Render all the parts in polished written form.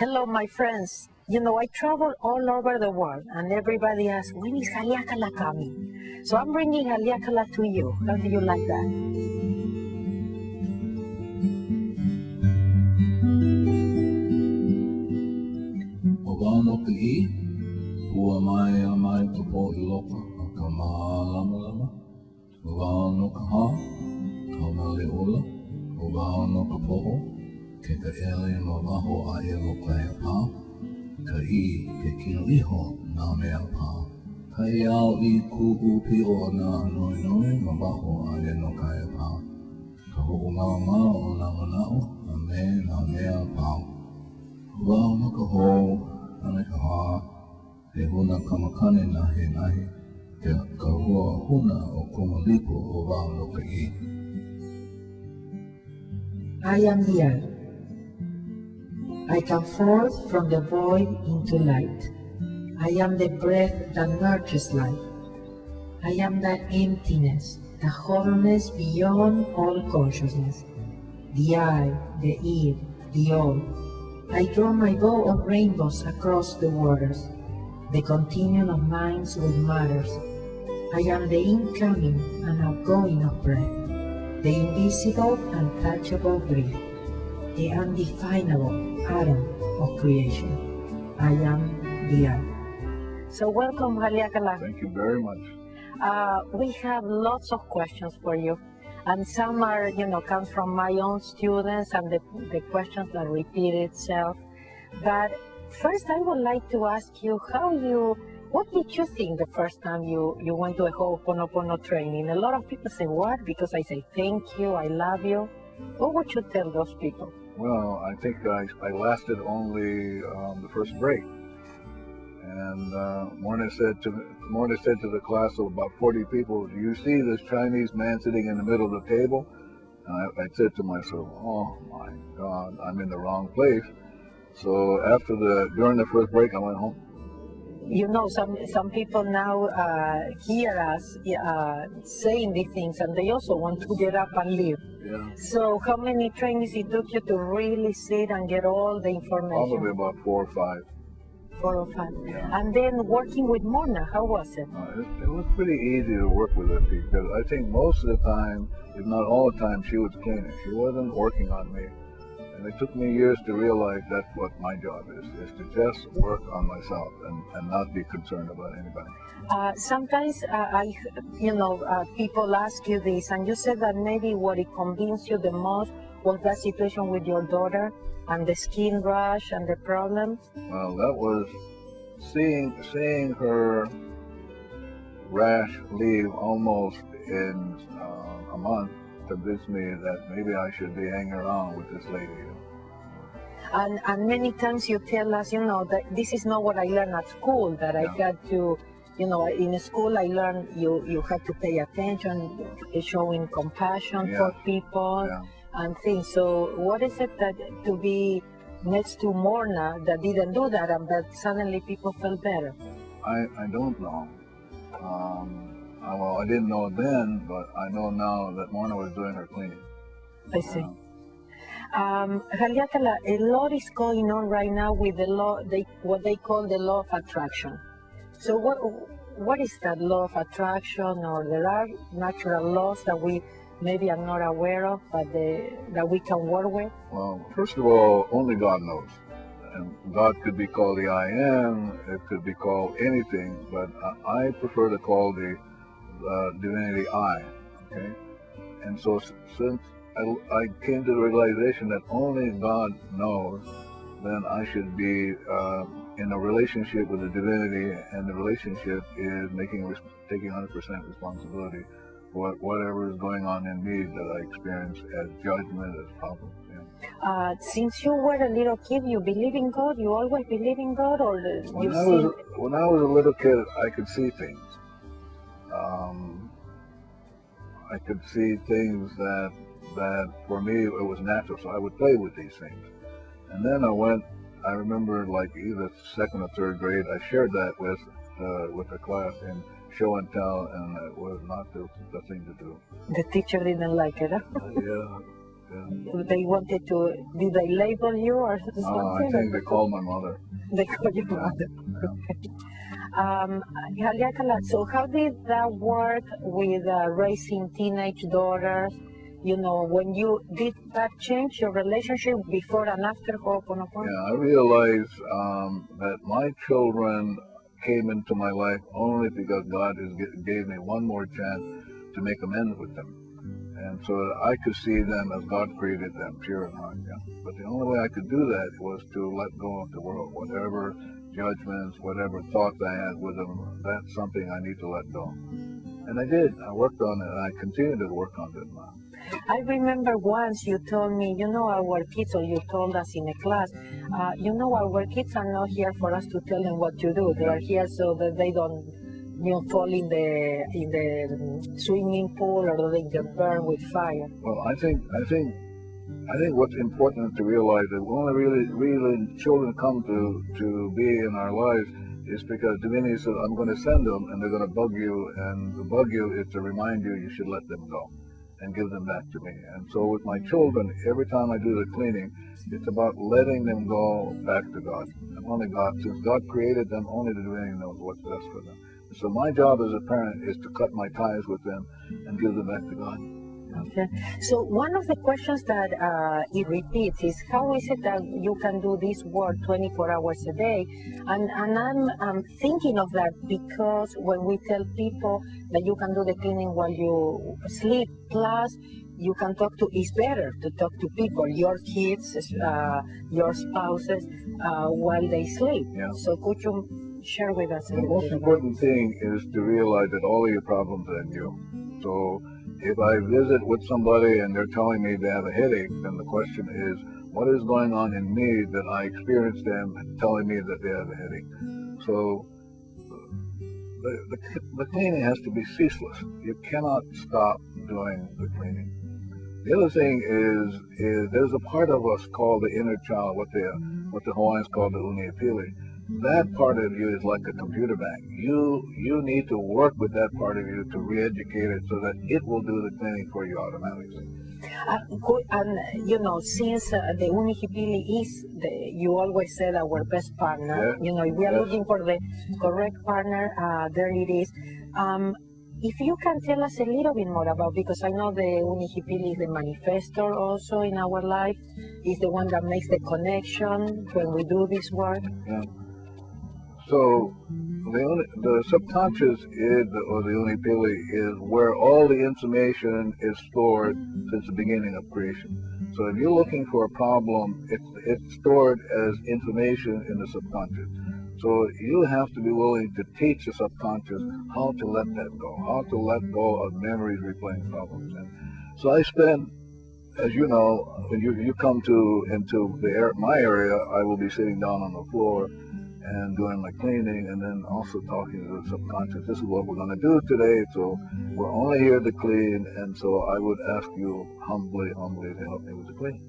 Hello, my friends. You know, I travel all over the world, and everybody asks, when is Ihaleakalá coming? So I'm bringing Ihaleakalá to you. How do you like that? Obano ki ua mai kapo ilopa ka lama lama. Obano ka ha, ka male ola. Obano ka poho, ke ka ele ma waho a e mo kai pā. Ka I ke kino iho nā mea pā. Ka iau I ku upi o nā noi noi ma waho a e no kai pā. Ka ho'o ngao ngao o nā manao a me nā mea pā. Obano ka ho, ane ka ha, he huna kamakane nahi, ke ka hua huna o kumalipo o wāno ka I. I am the eye. I come forth from the void into light. I am the breath that nurtures life. I am the emptiness, the wholeness beyond all consciousness. The eye, the ear, the all. I draw my bow of rainbows across the waters, the continuum of minds with matters. I am the incoming and outgoing of breath, the invisible, untouchable breath, the undefinable atom of creation. I am the I. So welcome, Ihaleakalá. Thank you very much. We have lots of questions for you. And some are, come from my own students and the questions that repeat itself. But first, I would like to ask you what did you think the first time you went to a oponopono training? A lot of people say, what? Because I say, thank you, I love you. What would you tell those people? Well, I think I lasted only the first break. And Morna said to the class of about 40 people, do you see this Chinese man sitting in the middle of the table? And I said to myself, oh my God, I'm in the wrong place. So during the first break, I went home. You know, some people now hear us saying these things, and they also want to get up and leave. Yeah. So how many trainings it took you to really sit and get all the information? Probably about 4 or 5. 4 or 5. Yeah. And then working with Morna, how was it? It was pretty easy to work with her because I think most of the time, if not all the time, she was cleaning. She wasn't working on me. And it took me years to realize that's what my job is to just work on myself and not be concerned about anybody. Sometimes people ask you this, and you said that maybe what it convinced you the most was that situation with your daughter and the skin rash and the problem. Well, that was seeing her rash leave almost in a month convinced me that maybe I should be hanging around with this lady. And many times you tell us, that this is not what I learned at school, that I had to, in school I learned you have to pay attention, showing compassion for people and things. So what is it that to be next to Morna that didn't do that and that suddenly people felt better? I don't know. Well, I didn't know then, but I know now that Morna was doing her cleaning. I see. Ihaleakalá, a lot is going on right now with the law, what they call the law of attraction. So what is that law of attraction, or there are natural laws that we maybe are not aware of, but that we can work with? Well, first of all, only God knows. And God could be called the I Am, it could be called anything, but I prefer to call the divinity I, okay? And so since I came to the realization that only God knows, then I should be in a relationship with the divinity, and the relationship is taking 100% responsibility for whatever is going on in me that I experience as judgment, as problems. Since you were a little kid, you believe in God? You always believe in God, or when I was a little kid, I could see things. I could see things that for me it was natural, so I would play with these things. And then I remember like either 2nd or 3rd grade, I shared that with the class in show and tell, and it was not the thing to do. The teacher didn't like it, huh? Yeah. They wanted to, did they label you or I something? think they called my mother. They called you mother. Ihaleakalá, so how did that work with raising teenage daughters? You know, when you did that change your relationship before and after Ho'oponopono? Yeah, I realized that my children came into my life only because God gave me one more chance to make amends with them. And so that I could see them as God created them, pure in heart. Yeah. But the only way I could do that was to let go of the world. Whatever judgments, whatever thoughts I had with them, that's something I need to let go. And I did. I worked on it, and I continue to work on it now. I remember once you told me, you know, our kids, or you told us in a class, you know, our kids are not here for us to tell them what to do. They are here so that they don't, you know, fall in the swimming pool or they get burned with fire. Well, I think what's important to realize is when really children come to be in our lives is because Divinity says, I'm going to send them and they're going to bug you, and to bug you is to remind you should let them go and give them back to me. And so with my children, every time I do the cleaning, it's about letting them go back to God. And only God, since God created them, only the Divinity knows what's best for them. So my job as a parent is to cut my ties with them and give them back to God. Okay. So one of the questions that it repeats is, how is it that you can do this work 24 hours a day? And I'm thinking of that because when we tell people that you can do the cleaning while you sleep, plus you can talk to, it's better to talk to people, your kids, your spouses, while they sleep. Yeah. So could you share with us a The little most bit important thing is to realize that all of your problems are in you. So if I visit with somebody and they're telling me they have a headache, then the question is, what is going on in me that I experience them telling me that they have a headache? So the cleaning has to be ceaseless. You cannot stop doing the cleaning. The other thing is there's a part of us called the inner child, what the Hawaiians call the Ihaleakalá. That part of you is like a computer bank. You need to work with that part of you to re-educate it so that it will do the cleaning for you automatically. And you know, since the Ihaleakalá is, you always said, our best partner, Yeah. you know, if we are Yes. looking for the correct partner, there it is. If you can tell us a little bit more about, because I know the Ihaleakalá is the manifestor also in our life, is the one that makes the connection when we do this work. Yeah. So the subconscious is, or the Ihaleakalá, is where all the information is stored since the beginning of creation. So if you're looking for a problem, it's stored as information in the subconscious. So you have to be willing to teach the subconscious how to let that go, how to let go of memories replaying problems. And so I spend, as you know, when you come into my area, I will be sitting down on the floor and doing my cleaning, and then also talking to the subconscious. This is what we're going to do today, so we're only here to clean, and so I would ask you humbly to help me with the cleaning.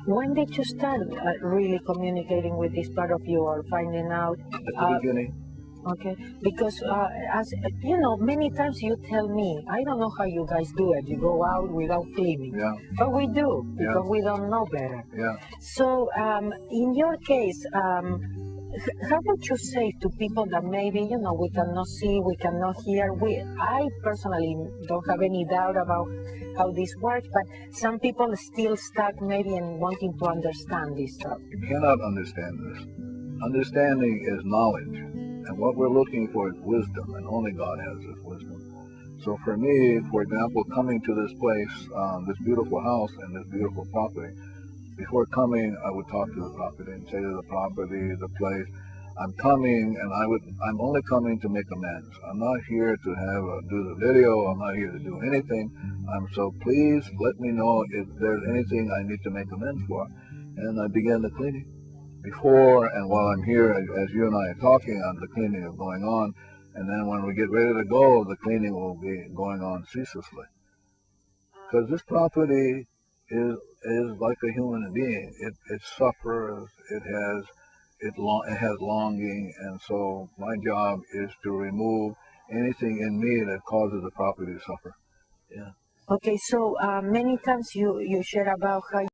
When did you start really communicating with this part of you, or finding out? At the beginning. Okay, because as you know, many times you tell me, I don't know how you guys do it. You go out without cleaning, Yeah. but we do because Yeah. we don't know better. Yeah. So, in your case, how would you say to people that maybe, you know, we cannot see, we cannot hear? I personally don't have any doubt about how this works, but some people are still stuck maybe in wanting to understand this stuff. You cannot understand this. Understanding is knowledge, and what we're looking for is wisdom, and only God has this wisdom. So for me, for example, coming to this place, this beautiful house and this beautiful property, before coming, I would talk to the property and say to the property, the place, I'm coming, and I'm only coming to make amends. I'm not here to do the video. I'm not here to do anything. So please let me know if there's anything I need to make amends for. And I began the cleaning. Before and while I'm here, as you and I are talking, the cleaning is going on. And then when we get ready to go, the cleaning will be going on ceaselessly. Because this property is like a human being. It suffers. It has longing, and so my job is to remove anything in me that causes the property to suffer. Yeah. Okay, so many times you share about how